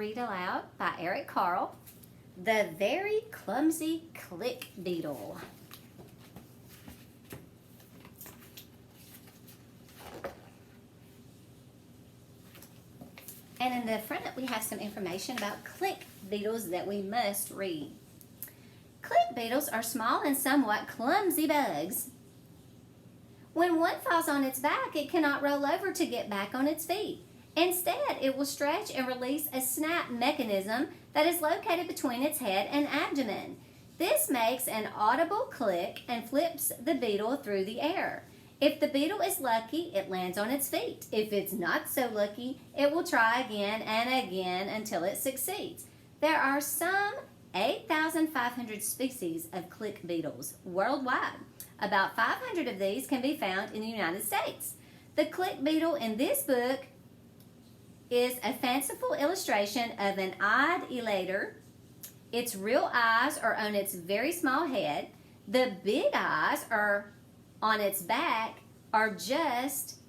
Read Aloud by Eric Carle, The Very Clumsy Click Beetle. And in the front we have some information about click beetles that we must read. Click beetles are small and somewhat clumsy bugs. When one falls on its back, it cannot roll over to get back on its feet. Instead, it will stretch and release a snap mechanism that is located between its head and abdomen. This makes an audible click and flips the beetle through the air. If the beetle is lucky, it lands on its feet. If it's not so lucky, it will try again and again until it succeeds. There are some 8,500 species of click beetles worldwide. About 500 of these can be found in the United States. The click beetle in this book is a fanciful illustration of an odd elater. Its real eyes are on its very small head. The big eyes are on its back are just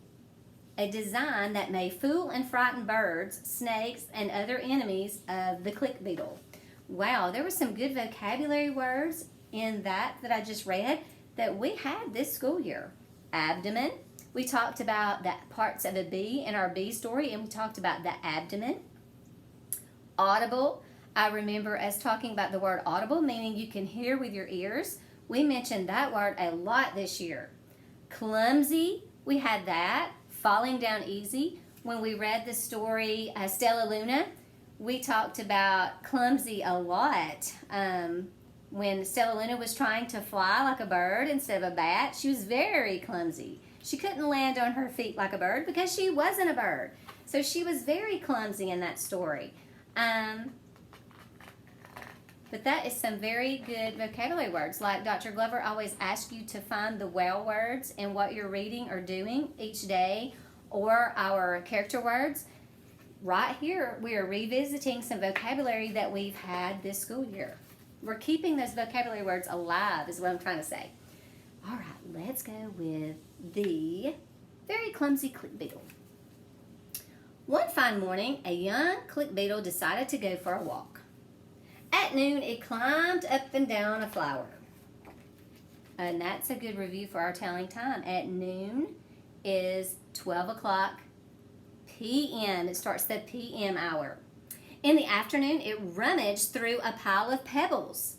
a design that may fool and frighten birds, snakes, and other enemies of the click beetle. Wow, there were some good vocabulary words in that I just read that we had this school year. Abdomen. We talked about the parts of a bee in our bee story, and we talked about the abdomen. Audible. I remember us talking about the word audible, meaning you can hear with your ears. We mentioned that word a lot this year. Clumsy. We had that. Falling down easy. When we read the story Stella Luna, we talked about clumsy a lot. When Stella Luna was trying to fly like a bird instead of a bat, she was very clumsy. She couldn't land on her feet like a bird because she wasn't a bird. So she was very clumsy in that story. But that is some very good vocabulary words. Like Dr. Glover always asks you to find the well words in what you're reading or doing each day, or our character words. Right here, we are revisiting some vocabulary that we've had this school year. We're keeping those vocabulary words alive is what I'm trying to say. All right, let's go with the very clumsy click beetle. One fine morning, a young click beetle decided to go for a walk. At noon, it climbed up and down a flower. And that's a good review for our telling time. At noon is 12 o'clock p.m. It starts the p.m. hour. In the afternoon, it rummaged through a pile of pebbles.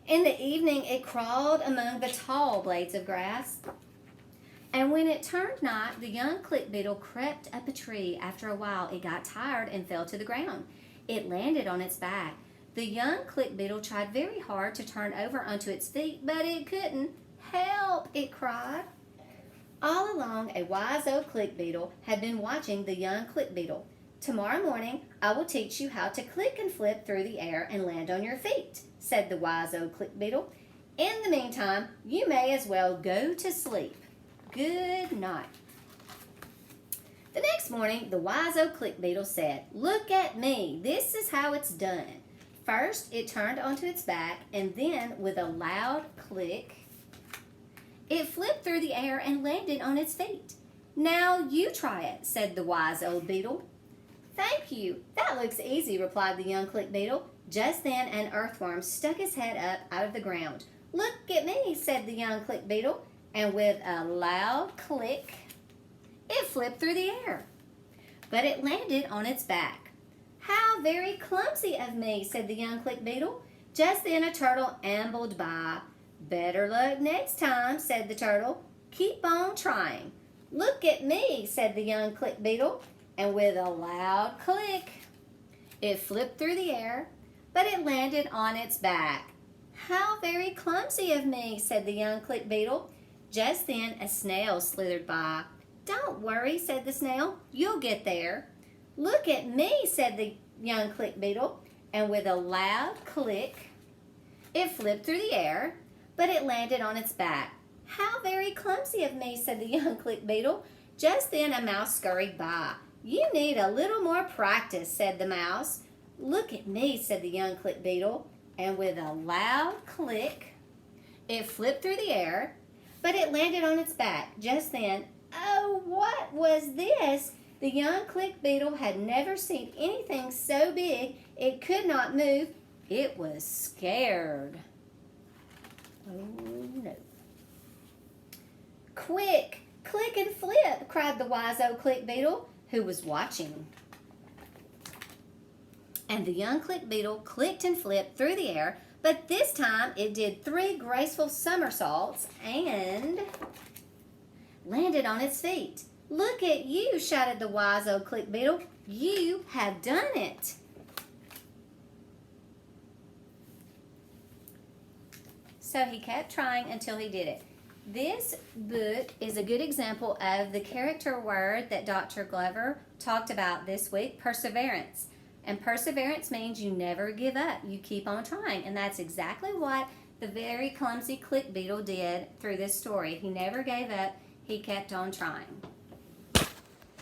In the evening, it crawled among the tall blades of grass. And when it turned night, the young click beetle crept up a tree. After a while, it got tired and fell to the ground. It landed on its back. The young click beetle tried very hard to turn over onto its feet, but it couldn't. Help, it cried. All along, a wise old click beetle had been watching the young click beetle. Tomorrow morning, I will teach you how to click and flip through the air and land on your feet, said the wise old click beetle. In the meantime, you may as well go to sleep. Good night. The next morning, the wise old click beetle said, Look at me. This is how it's done. First, it turned onto its back, and then, with a loud click, it flipped through the air and landed on its feet. Now you try it, said the wise old beetle. Thank you. That looks easy, replied the young click beetle. Just then, an earthworm stuck his head up out of the ground. Look at me, said the young click beetle, and with a loud click, it flipped through the air. But it landed on its back. How very clumsy of me, said the young click beetle. Just then a turtle ambled by. Better luck next time, said the turtle. Keep on trying. Look at me, said the young click beetle, and with a loud click, it flipped through the air, but it landed on its back. How very clumsy of me, said the young click beetle. Just then a snail slithered by. Don't worry, said the snail. You'll get there. Look at me, said the young click beetle, and with a loud click, it flipped through the air, but it landed on its back. How very clumsy of me, said the young click beetle. Just then a mouse scurried by. You need a little more practice, said the mouse. Look at me, said the young click beetle, and with a loud click, it flipped through the air, but it landed on its back. Just then, oh, what was this? The young click beetle had never seen anything so big it could not move. It was scared. Oh no. Quick, click and flip, cried the wise old click beetle, who was watching. And the young click beetle clicked and flipped through the air, but this time it did 3 graceful somersaults and landed on its feet. Look at you, shouted the wise old click beetle. You have done it. So he kept trying until he did it. This book is a good example of the character word that Dr. Glover talked about this week, perseverance. And perseverance means you never give up. You keep on trying. And that's exactly what the very clumsy click beetle did through this story. He never gave up. He kept on trying.